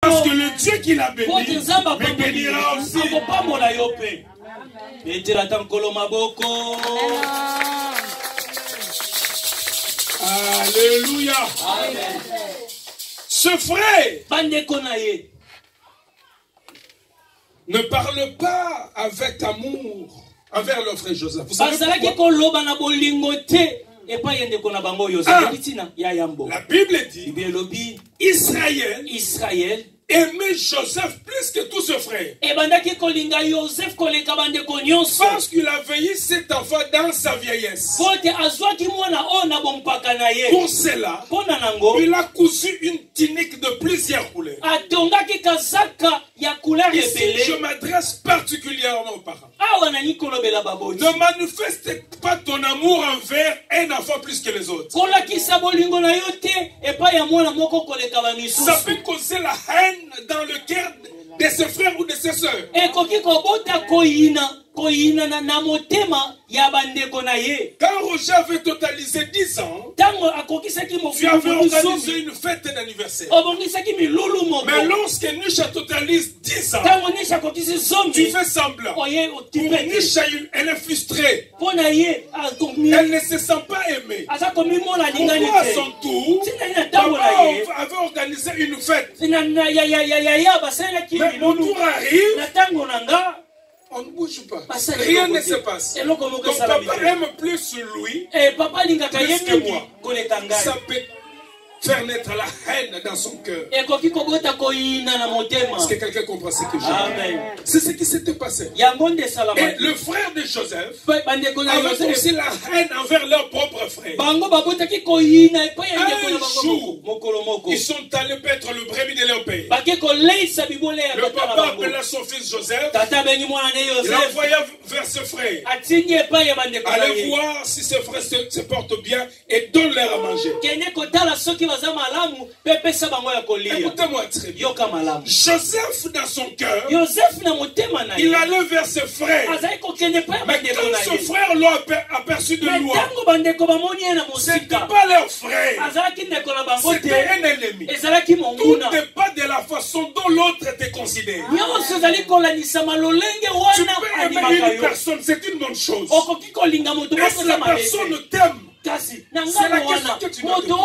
Parce que le Dieu qui l'a béni me bénira aussi. Alléluia. Amen. Ce frère ne parle pas avec amour envers leur frère Joseph. Vous savez pourquoi? La Bible dit Israël aimait Joseph plus que tous ses frères. Parce qu'il a veillé cet enfant dans sa vieillesse. Pour cela, il a cousu une tunique de plusieurs couleurs. Ici, je m'adresse particulièrement aux parents. Ne manifeste pas ton amour envers un enfant plus que les autres. Ça peut causer la haine dans le cœur de ses frères ou de ses sœurs. Quand Roger avait totalisé 10 ans, tu avais organisé une fête d'anniversaire. Mais lorsque Nisha totalise 10 ans, tu fais semblant. Pour Nisha, elle est frustrée. Elle ne se sent pas aimée. Pourquoi à son tour, papa avait organisé une fête? Mais mon tour arrive. On ne bouge pas. Rien ne se passe. Donc papa aime plus lui plus que moi. Ça peut faire naître la haine dans son cœur. Est-ce que quelqu'un comprend ce que je dis? C'est ce qui s'était passé. Et le frère de Joseph avait aussi la haine envers leur propre frère. Un jour, ils sont allés paître le brebis de leur père. Le papa appela son fils Joseph. Il envoya vers ses frères. Allez voir si ses frères se portent bien et donne-leur à manger. Écoutez-moi très bien. Joseph dans son cœur, il allait vers ses frères. Mais quand ses frères l'ont aperçu de loin, ce n'était pas leur frère, c'était un ennemi. Tout dépend de la façon dont l'autre te considère. Tu peux aimer une personne, c'est une bonne chose. Est-ce que la personne t'aime? C'est la question que tu dois te poser.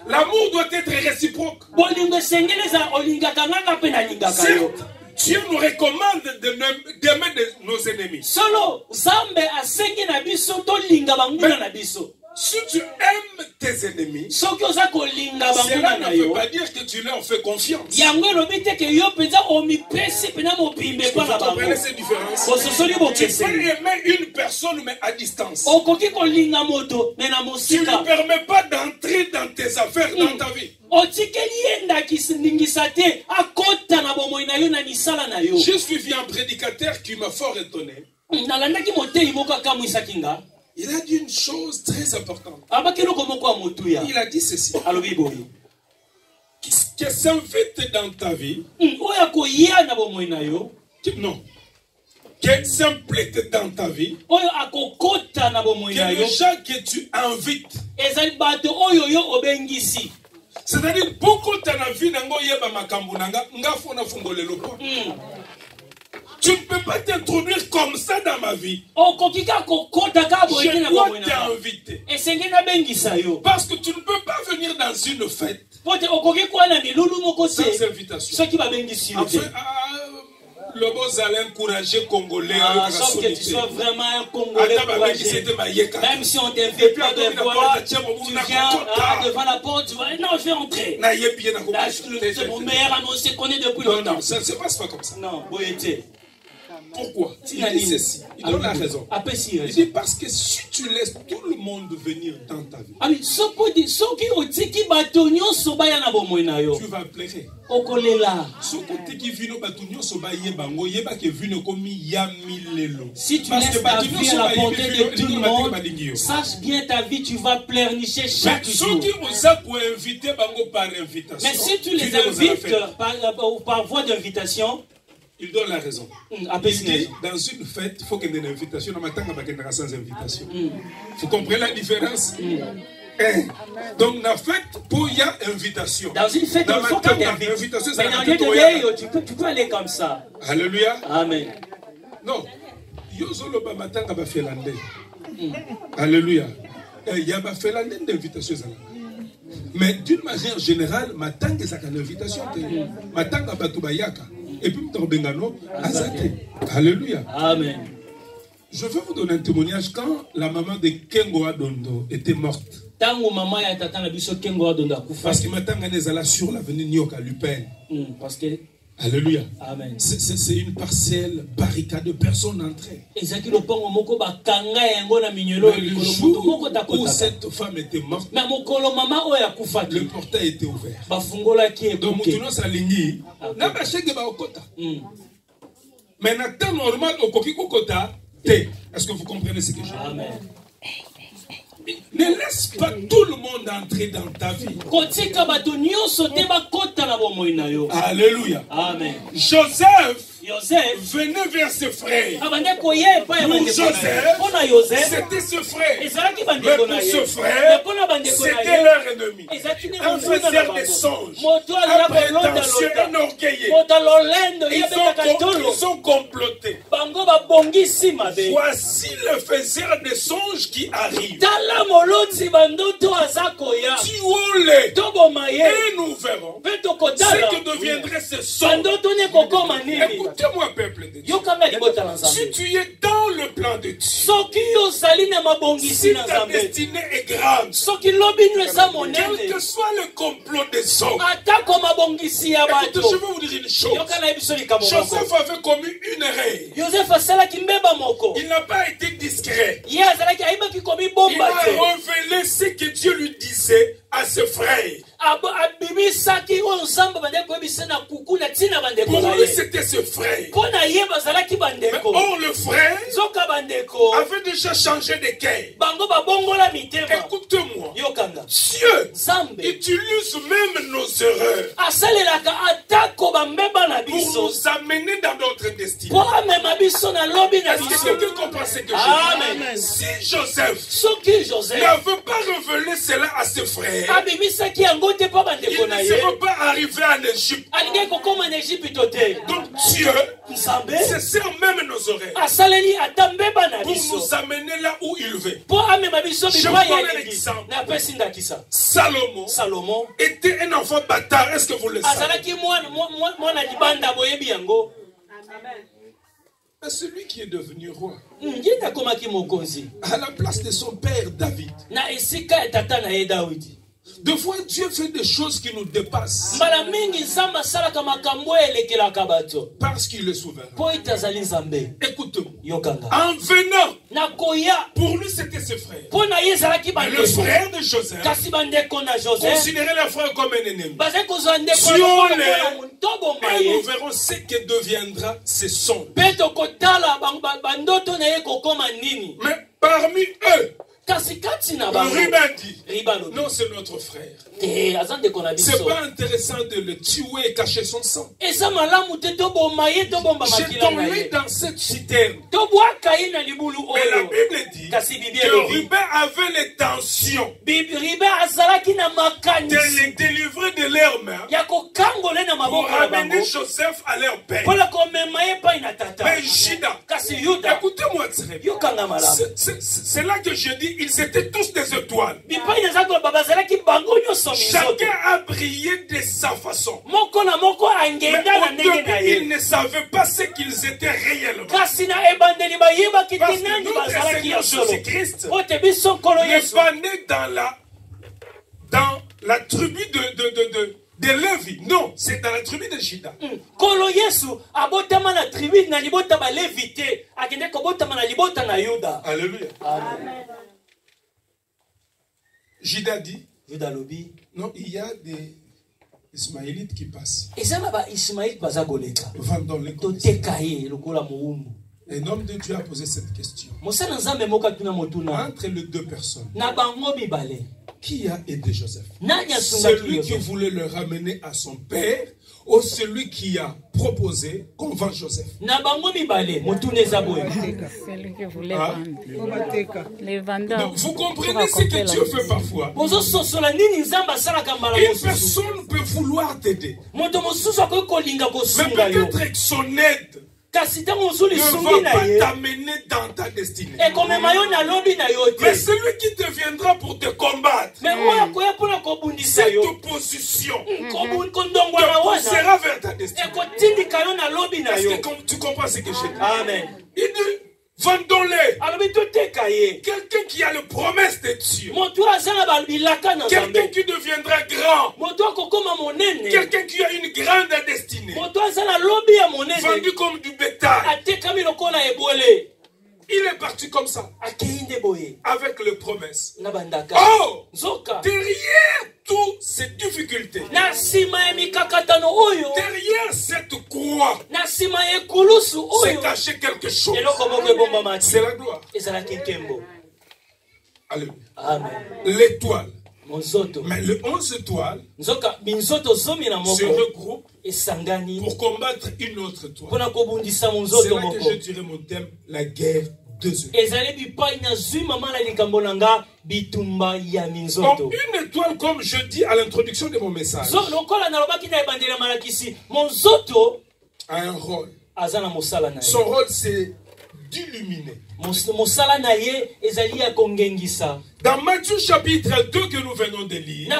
L'amour doit être réciproque. Certes, Dieu nous recommande d'aimer nos ennemis. Mais si tu aimes tes ennemis, cela ne veut pas dire que tu leur fais confiance. Vous comprenez cette différence? Tu peux aimer une personne mais à distance. Tu ne permets pas d'entrer dans tes affaires, dans ta vie. J'ai suivi un prédicateur qui m'a fort étonné. Il a dit une chose très importante. Il a dit ceci. Que s'invite dans ta vie. Non. Qu'elle s'implique dans ta vie. Que les gens que tu invites. C'est-à-dire, beaucoup de ta vie, tu ne peux pas t'introduire comme ça dans ma vie. Je dois t'inviter. Parce que tu ne peux pas venir dans une fête sans invitation. Enfin, le beau allait encourager Congolais. Sauf que tu sois vraiment un Congolais courageux. Même si on t'invite pas de voir, tu viens devant la porte, tu vas non, je vais entrer. C'est mon meilleur ami, on se connaît depuis longtemps. Non, ça ne se passe pas comme ça. Non, Boyete. Pourquoi? Il dit ceci. Il donne la raison. Il dit parce que si tu laisses tout le monde venir dans ta vie, tu vas pleurer. Si tu laisses ta vie à la portée de tout le monde, sache bien ta vie, tu vas pleurnicher chaque jour. Mais si tu les invites par voie d'invitation, il donne la raison. Il dit, dans une fête, il faut qu'il y ait une invitation. Sans invitation. Vous comprenez la différence? Donc, la fête, pour y a invitation. Dans une fête, il faut qu'on t'invite. Mais dans Dieu de tu peux aller comme ça. Alléluia. Amen. Non. Alléluia. Il y a ma félandé d'invitation. Mais d'une manière générale, ma tante est une invitation. Ma tante a battu bayaka. Et puis, m'tambengano, azate. Alléluia. Amen. Je veux vous donner un témoignage quand la maman de Kengo Adondo était morte. Parce que ma tante est sur l'avenue Nyoka Lupin. Parce que alléluia. Amen. C'est une parcelle barricade de personnes entrées. Le jour où cette femme était morte, le portail était ouvert. Donc, mais Nathan normal au Kokikokota, est-ce que vous comprenez ce que je dis? Amen. Ne laisse pas tout le monde entrer dans ta vie. Alléluia. Amen. Joseph venait vers ses frères. Pour Joseph, c'était ce frère. Mais pour ce frère, c'était leur ennemi. Un faiseur des songes, un prétentieux, un orgueilleux. Ils ont comploté. Voici le faiseur des songes qui arrive. Tuons-les et nous verrons ce que deviendrait ce songe. Écoutez-moi, peuple de Dieu. Si tu es dans le plan de Dieu, si ta destinée est grande, quel que soit le complot des hommes, écoutez, je veux vous dire une chose. Joseph avait commis une erreur. Il n'a pas été discret. Il a révélé ce que Dieu lui disait à ses frères. Pour lui, c'était ce frère. Mais or, le frère avait déjà changé de cœur. Écoute-moi. Dieu utilise même nos erreurs pour nous amener dans notre destinée. Est-ce que quelqu'un comprend ce que je dis? Si Joseph n'avait pas révélé cela à ses frères, il ne serait pas arrivé en Égypte. Donc Dieu se sert même nos oreilles pour nous amener là où il veut. Je vous donne un exemple. Salomon était un enfant bâtard. Est-ce que vous le savez? Mais celui qui est devenu roi, à la place de son père David, des fois, Dieu fait des choses qui nous dépassent. Parce qu'il est souverain. Écoute-moi. En venant, pour lui, c'était ses frères. Le frère de Joseph considérait les frères comme un ennemi. Et nous verrons ce que deviendra ce son. Mais parmi eux, Ruben dit, non, c'est notre frère. C'est pas intéressant de le tuer et cacher son sang. Jetons-le dans cette citerne. Mais la Bible dit que Ruben avait l'intention de les délivrer de leurs mains pour ramener Joseph à leur père. Mais Juda, écoutez-moi très bien. C'est là que je dis, ils étaient tous des étoiles. Chacun a brillé de sa façon. Mais au début, ils ne savaient pas ce qu'ils étaient réellement. Parce que notre Seigneur Jésus-Christ n'est pas né dans la tribu de Lévi. Non, c'est dans la tribu de Juda. Alléluia. Amen. Juda dit, non, il y a des Ismaélites qui passent. Vendons les connaissances. Un homme de Dieu a posé cette question. Entre les deux personnes, qui a aidé Joseph? Celui qui voulait le ramener à son père ou celui qui a proposé qu'on vend Joseph. Celui qui voulait vendre. Les vendeurs. Vous comprenez ce que Dieu fait parfois. Une personne peut vouloir t'aider. Mais peut-être que son aide ne va pas t'amener dans ta destinée. Mais celui qui te viendra pour te combattre, cette opposition te poussera vers ta destinée. Est-ce que tu comprends ce que je dis? Amen. Il dit, vendons-les. Quelqu'un qui a la promesse de Dieu. Quelqu'un qui deviendra grand. Quelqu'un qui a une grande destinée. Vendu comme du bétail. Il est parti comme ça. Avec les promesses. Oh! Derrière toutes ces difficultés. Derrière cette croix. C'est caché quelque chose. C'est la gloire. Alléluia. L'étoile. Mais les 11 étoiles se regroupent pour combattre une autre étoile. C'est là que je dirais mon thème, la guerre des étoiles. Donc une étoile, comme je dis à l'introduction de mon message, a un rôle. Son rôle, c'est d'illuminer. Dans Matthieu chapitre 2 que nous venons de lire, il y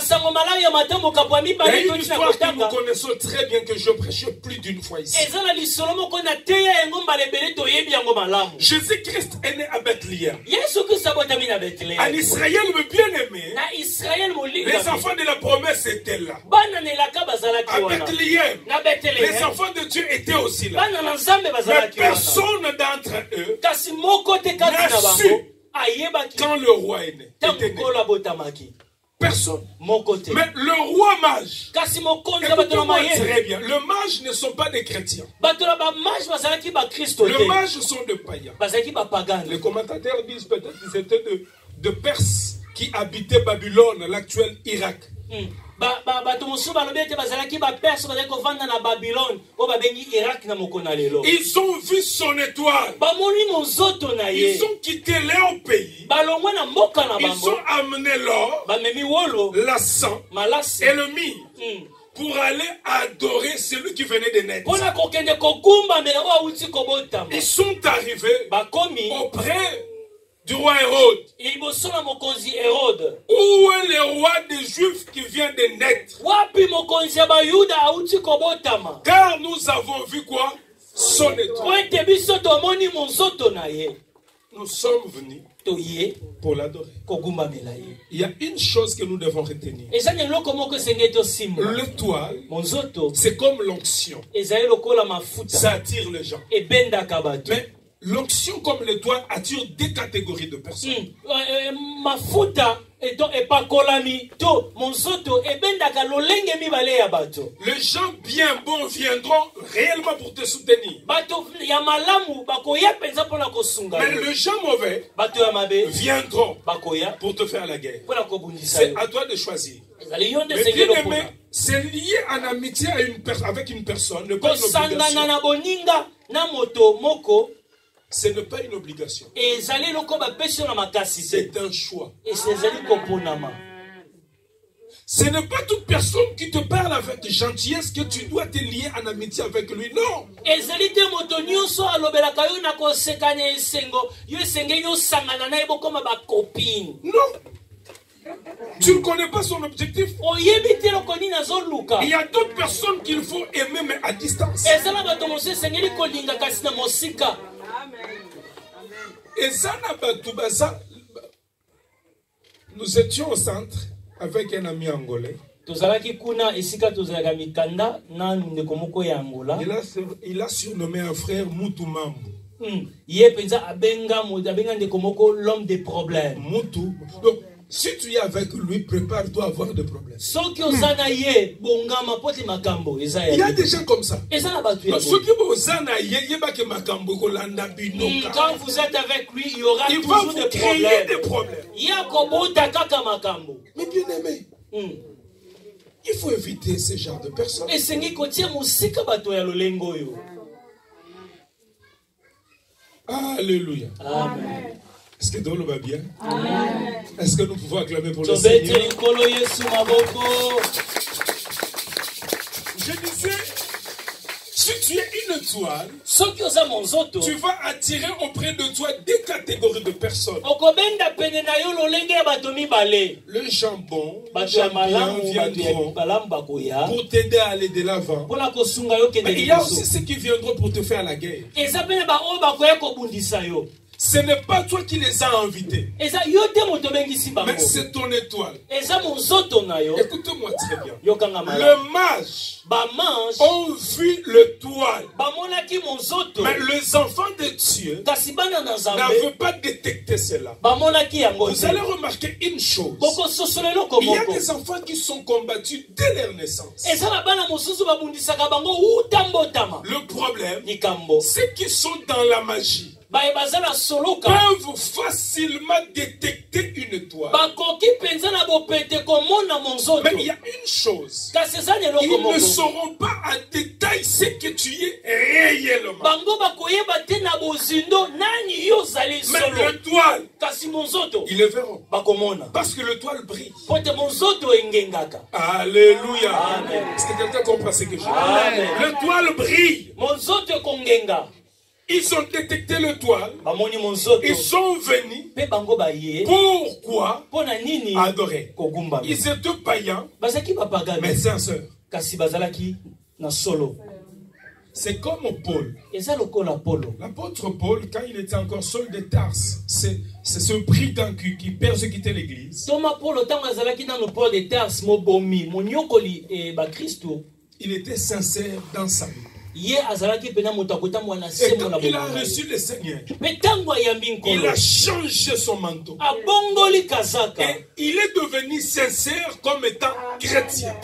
a une histoire que nous connaissons très bien, que je prêchais plus d'une fois ici. Jésus-Christ est né à Bethléem. En Israël, le bien-aimé, les enfants de la promesse étaient là. À Bethléem, les enfants de Dieu étaient aussi là. Mais personne d'entre eux n'a su quand le roi est né. Personne. Mais le roi mage, écoutez-moi très bien, le mage ne sont pas des chrétiens. Les mages sont des païens. Les commentateurs disent peut-être que c'était de Perses qui habitaient Babylone, l'actuel Irak. Ils ont vu son étoile. Ils ont quitté leur pays. Ils ont amené l'or, l'encens et le myrrhe pour aller adorer celui qui venait de naître. Ils sont arrivés auprès du roi Hérode. Où est le roi des Juifs qui vient de naître? Car nous avons vu quoi? Son étoile. Nous sommes venus pour l'adorer. Il y a une chose que nous devons retenir. L'étoile, c'est comme l'onction. Ça attire les gens. Mais l'onction comme l'étoile attire des catégories de personnes. Les gens bien bons viendront réellement pour te soutenir. Mais les gens mauvais viendront pour te faire la guerre. C'est à toi de choisir. Mais bien aimé, c'est lié en amitié avec une personne, ne pas une obligation. Ce n'est pas une obligation. C'est un choix. Ce n'est pas toute personne qui te parle avec gentillesse que tu dois te lier en amitié avec lui. Non. Non. Tu ne connais pas son objectif. Il y a d'autres personnes qu'il faut aimer mais à distance. Et nous étions au centre avec un ami angolais. Il a surnommé un frère Mutumambu. L'homme des problèmes. Mutu. Donc, si tu es avec lui, prépare-toi à avoir des problèmes. Il y a des gens comme ça. Quand vous êtes avec lui, il y aura toujours des problèmes. Mais bien aimé, Il faut éviter ce genre de personnes. Alléluia. Amen. Est-ce que Dolo va bien? Amen. Est-ce que nous pouvons acclamer pour le Seigneur? Je disais, si tu es une étoile, tu vas attirer auprès de toi des catégories de personnes. Le jambon, le champion viendront pour t'aider à aller de l'avant. Mais il y a aussi ceux qui viendront pour te faire la guerre. Ce n'est pas toi qui les as invités, mais c'est ton étoile. Écoute-moi très bien. Le mage ont vu l'étoile, mais les enfants de Dieu n'avaient pas détecté cela. Vous allez remarquer une chose. Il y a des enfants qui sont combattus dès leur naissance. Le problème, c'est qu'ils sont dans la magie, peuvent facilement détecter une étoile. Mais il y a une chose, ils ne sauront pas en détail ce que tu es réellement. Mais l'étoile, ils le verront, parce que l'étoile brille. Alléluia. Est-ce que quelqu'un comprend ce que je dis? L'étoile brille. Ils ont détecté l'étoile. Ils sont venus. Pourquoi? Adorer. Ils étaient païens, mais sincères. C'est comme Paul. L'apôtre Paul, quand il était encore Saul de Tarse, c'est ce brigands qui persécutait l'église. Il était sincère dans sa vie. Et quand il a reçu le Seigneur, il a changé son manteau. Et il est devenu sincère comme étant chrétien.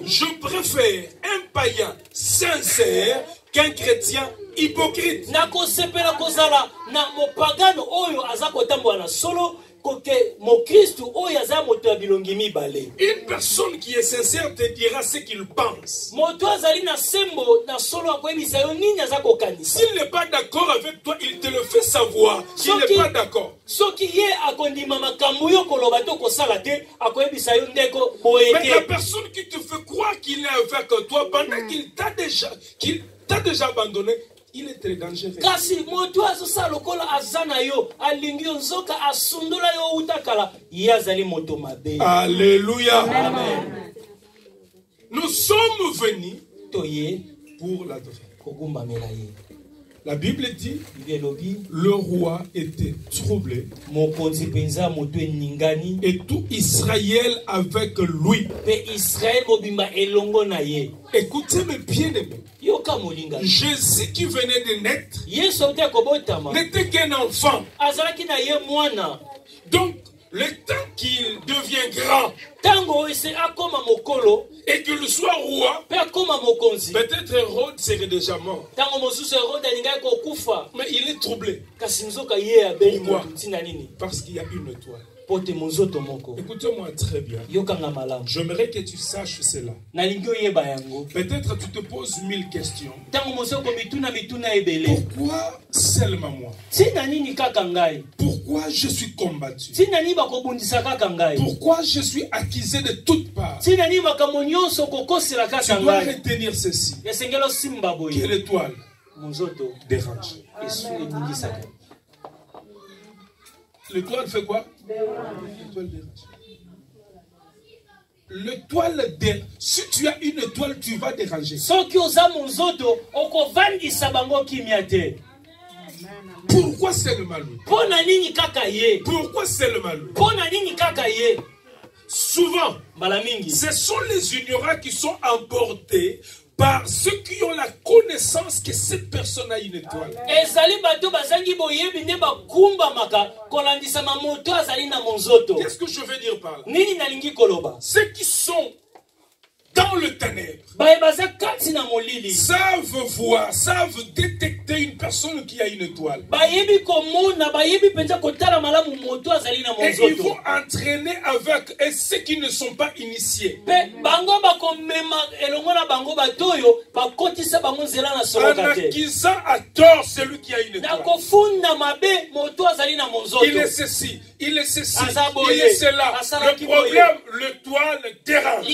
Je préfère un païen sincère qu'un chrétien hypocrite. Une personne qui est sincère te dira ce qu'il pense. S'il n'est pas d'accord avec toi, il te le fait savoir qu'il n'est pas d'accord. Mais la personne qui te fait croire qu'il est avec toi pendant qu'il t'a déjà abandonné, il est très dangereux. Alléluia. Amen. Nous sommes venus pour l'adorer. La Bible dit, le roi était troublé et tout Israël avec lui. Écoutez mes bien-aimés, Jésus qui venait de naître n'était qu'un enfant. Donc, le temps qu'il devient grand et qu'il soit roi, peut-être Hérode serait déjà mort. Mais il est troublé. Pourquoi? Parce qu'il y a une étoile. Écoute-moi très bien. J'aimerais que tu saches cela. Peut-être tu te poses 1000 questions. Pourquoi seulement moi? Pourquoi je suis combattu? Pourquoi je suis accusé de toutes parts? Tu dois retenir ceci. Que l'étoile dérange. L'étoile fait quoi? L'étoile dérange. L'étoile dérange. Si tu as une étoile, tu vas déranger. Pourquoi c'est le mal? Pourquoi c'est le mal? Souvent, ce sont les ignorants qui sont emportés par ceux qui ont la connaissance que cette personne a une étoile. Qu'est-ce que je veux dire par là? Ceux qui sont dans le ténèbre, savent voir, savent détecter une personne qui a une étoile. Et il faut entraîner avec ceux qui ne sont pas initiés. En acquisant à tort celui qui a une étoile. Il est ceci, il est ceci, il est cela. Le problème, l'étoile dérange.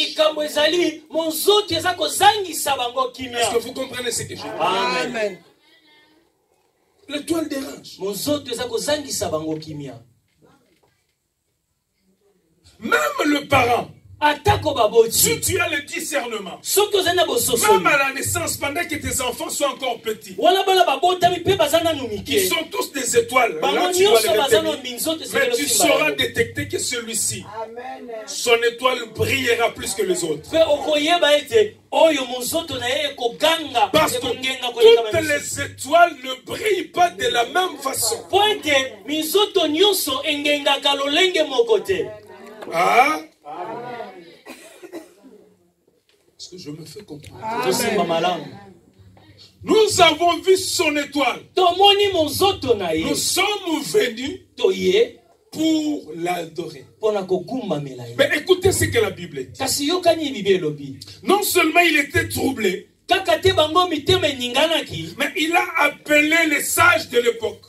Est-ce que vous comprenez ce que je dis? Amen. L'étoile dérange. Même le parent, si tu as le discernement, même à la naissance, pendant que tes enfants sont encore petits, ils sont tous des étoiles. Là, tu vas les retenir. Mais tu sauras détecter que celui-ci, son étoile brillera plus que les autres. Parce que toutes les étoiles ne brillent pas de la même façon. Ah? Est-ce que je me fais comprendre? Amen. Nous avons vu son étoile. Nous sommes venus pour l'adorer. Mais écoutez ce que la Bible dit. Non seulement il était troublé, mais il a appelé les sages de l'époque.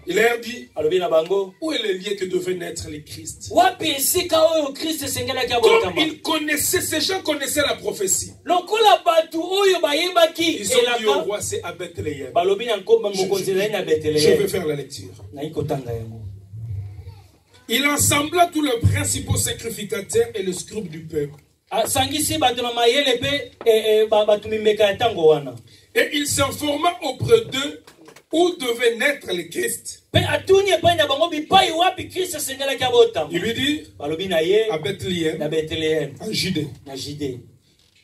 Il leur dit, où est le lieu que devait naître le Christ? Comme ils connaissaient, ces gens connaissaient la prophétie. Ils ont dit au roi, c'est à Bethléem. Je vais faire la lecture. Il ensembla tous les principaux sacrificateurs et les scribes du peuple. Et il s'informa auprès d'eux où devait naître le Christ. Il lui dit à Bethléem, en Judée.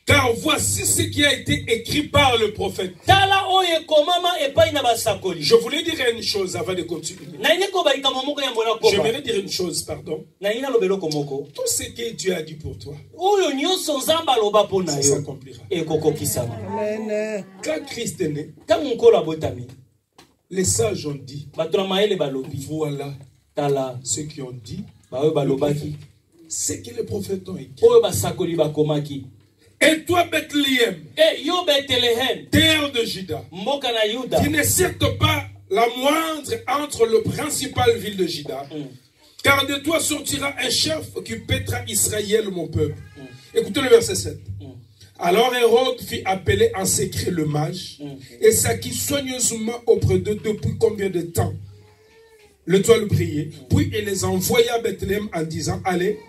Car voici ce qui a été écrit par le prophète. Je voulais dire une chose avant de continuer. J'aimerais dire une chose, pardon. Tout ce que Dieu a dit pour toi, ça s'accomplira. Quand Christ est né, les sages ont dit, voilà ceux qui ont dit ce que les prophètes ont écrit. Et toi, Bethléem, terre de Juda, qui n'est certes pas la moindre entre les principales villes de Juda, car de toi sortira un chef qui paîtra Israël, mon peuple. Écoutez le verset 7. Alors Hérode fit appeler en secret le mage et s'acquit soigneusement auprès d'eux depuis combien de temps l'étoile brillait. Puis il les envoya à Bethléem en disant, allez,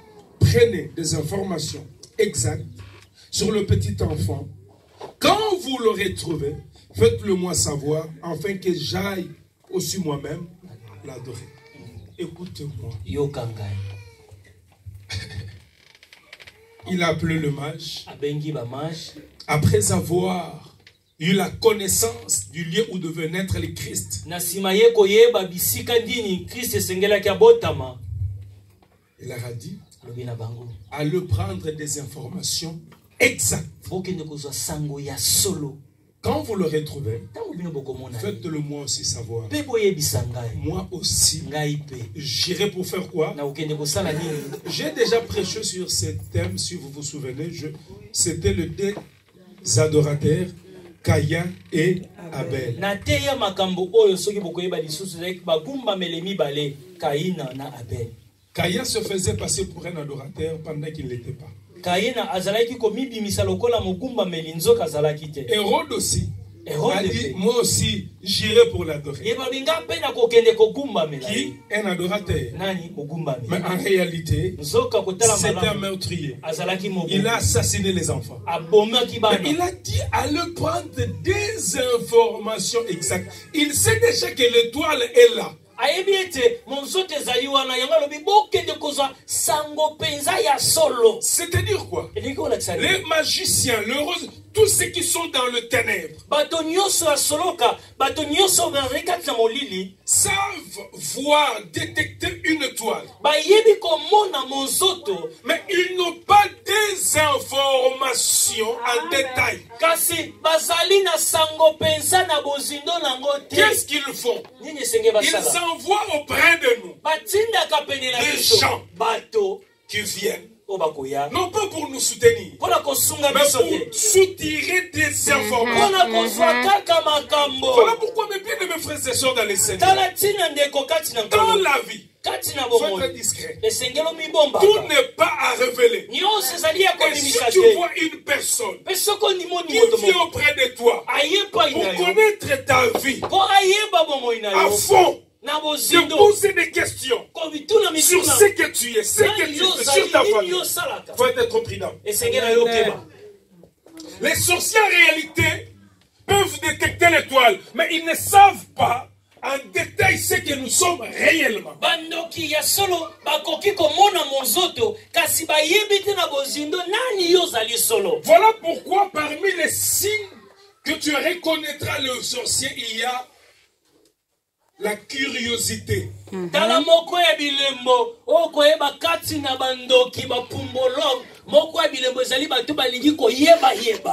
prenez des informations exactes sur le petit enfant. Quand vous l'aurez trouvé, faites-le moi savoir, afin que j'aille aussi moi-même l'adorer. Écoutez-moi. Il a appelé le mage. Après avoir eu la connaissance du lieu où devait naître le Christ, il leur a dit à le prendre des informations exactes. Quand vous l'aurez trouvé, faites-le moi aussi savoir. Moi aussi, j'irai pour faire quoi? J'ai déjà prêché sur ce thème, si vous vous souvenez. C'était le deux adorateurs, Caïn et Abel. Caïn se faisait passer pour un adorateur pendant qu'il ne l'était pas. Hérode aussi a dit, moi aussi j'irai pour l'adorer. Qui est un adorateur. Mais en réalité, c'est un meurtrier. Il a assassiné les enfants. Mais il a dit à le prendre des informations exactes. Il sait déjà que l'étoile est là. C'est-à-dire quoi? Les magiciens, tous ceux qui sont dans le ténèbre savent voir, détecter une étoile. Mais ils n'ont pas des informations en détail. Qu'est-ce qu'ils font? Ils envoient auprès de nous des gens qui viennent. Non pas pour nous soutenir, mais pour soutirer des informations. Voilà pourquoi mes bien-aimés frères et sœurs dans les Seigneurs, dans la vie, sois très discret. Tout n'est pas à révéler. Et si tu vois une personne qui vient auprès de toi pour connaître ta vie à fond, de poser des questions sur ce que tu es, ce que tu fais, sur ta famille, il faut être prudent. Les sorciers en réalité peuvent détecter l'étoile, mais ils ne savent pas en détail ce que nous sommes réellement. Voilà pourquoi parmi les signes que tu reconnaîtras le sorcier, il y a la curiosité.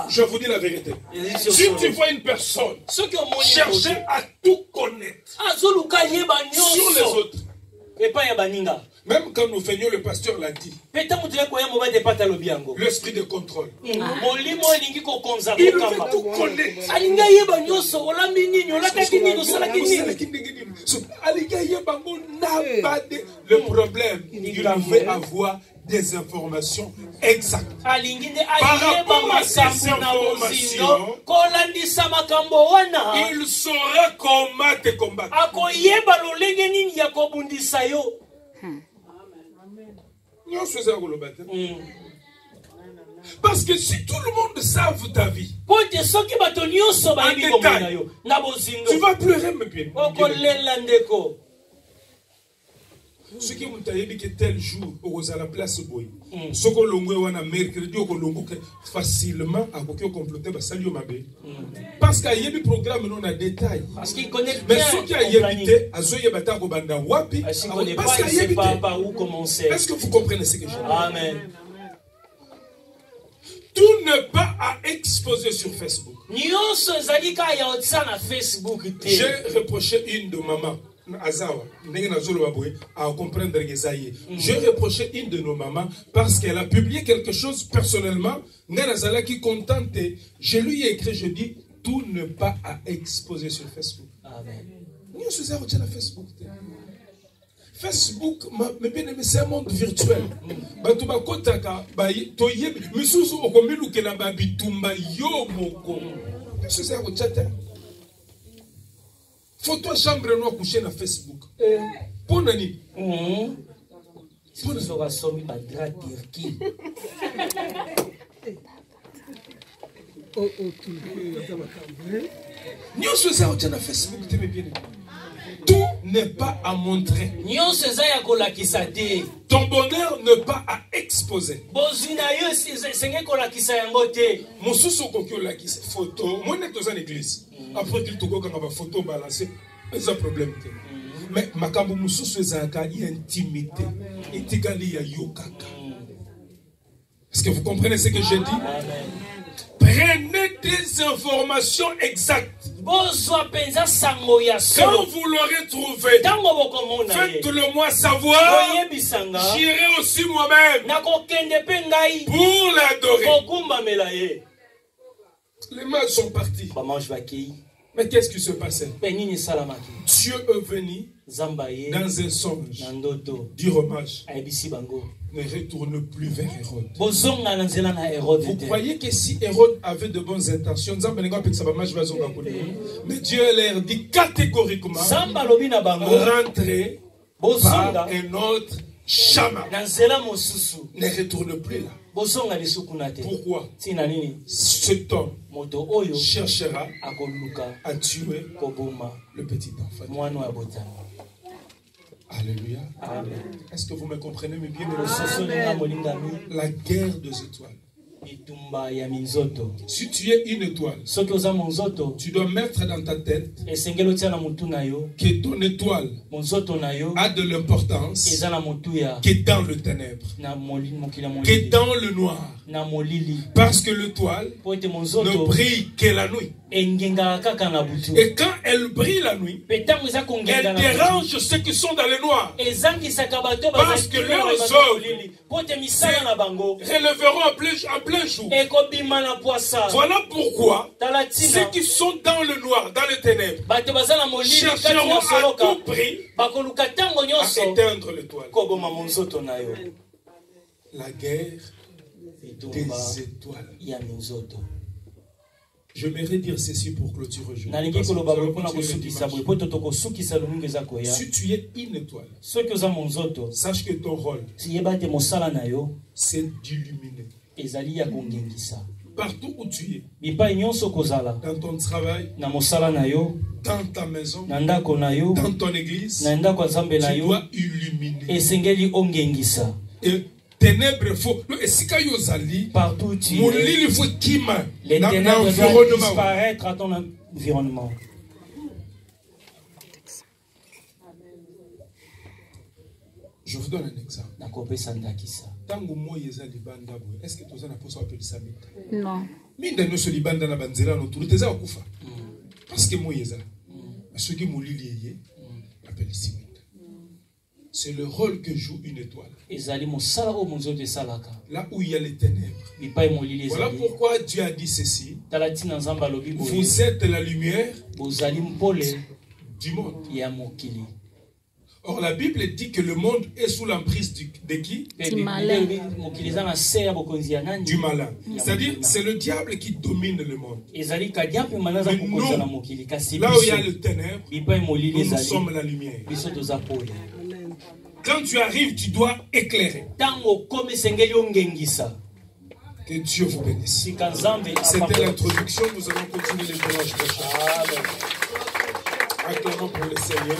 Je vous dis la vérité. Si tu vois une personne chercher à tout connaître sur les autres, même quand nous feignons, le pasteur l'a dit, l'esprit de contrôle. Il veut tout connaître. Le problème, il veut avoir des informations exactes. Par rapport à ces informations, il saura comment te combattre. Parce que si tout le monde savent ta vie, en détail, tu vas pleurer, mes bien. Ce qui m'a dit que tel jour, à la place boy, ce que l'on voit en mercredi, facilement à compléter, parce qu'il y a des programmes non à détail. Parce qu'il connaît bien. Mais ce qui a évité, parce qu'il y a par où commencer. Est-ce que vous comprenez ce que je dis? Amen. Tout n'est pas à exposer sur Facebook. J'ai reproché une de maman. À comprendre j'ai reproché une de nos mamans parce qu'elle a publié quelque chose personnellement. Je lui ai écrit, je dis, tout n'est pas à exposer sur Facebook. Facebook, c'est un monde virtuel. Photo chambre noire coucher na Facebook. Pour nani? Pour nous aura sommi ba drap turki. Nous sommes sur Facebook, tu me bien. Tout n'est pas à montrer. Ton bonheur n'est pas à exposer. Photo, moi je suis en église. Après qu'il te go quand ma photo balancée, c'est un problème. Mais makambo mususu ezaka y intimité. Itigali ya yokaka. Est-ce que vous comprenez ce que j'ai dit? Prenez des informations exactes. Quand vous l'aurez trouvé, faites-le moi savoir. J'irai aussi moi-même pour l'adorer. Les mains sont partis. Mais qu'est-ce qui se passait? Dieu est venu dans un songe dire hommage. Ne retourne plus vers Hérode. Vous croyez que si Hérode avait de bonnes intentions, mais Dieu leur dit catégoriquement, rentrez par un autre chemin. Ne retourne plus là. Pourquoi? Cet homme cherchera à tuer le petit enfant. Alléluia. Est-ce que vous me comprenez, mes bien-aimés? La guerre des étoiles. Si tu es une étoile, tu dois mettre dans ta tête que ton étoile a de l'importance qui est dans le ténèbre, qui est dans le noir. Parce que l'étoile ne brille que la nuit. Et quand elle brille la nuit, elle dérange ceux qui sont dans le noir. Parce que leurs œuvres relèveront en plein jour. Voilà pourquoi ceux qui sont dans le noir, dans les ténèbres, chercheront à tout prix à éteindre l'étoile. La guerre des étoiles. J'aimerais dire ceci pour clôturer aujourd'hui. Si tu es une étoile, sache que ton rôle, c'est d'illuminer. Partout où tu es, dans ton travail, dans ta maison, dans ton église, tu dois illuminer. Et ténèbres faut partout tu es, les ténèbres doivent disparaître à ton environnement. Je vous donne un exemple. Est-ce que tu as non. Parce que c'est le rôle que joue une étoile. Là où il y a les ténèbres. Voilà pourquoi Dieu a dit ceci. Vous êtes la lumière du monde. Or la Bible dit que le monde est sous l'emprise de qui? Du malin. Du malin. C'est-à-dire c'est le diable qui domine le monde. Mais nous, là où il y a le ténèbre, nous sommes la lumière. Quand tu arrives, tu dois éclairer. Que Dieu vous bénisse. C'était l'introduction. Nous allons continuer les dimanches prochains. Acclamons pour le Seigneur.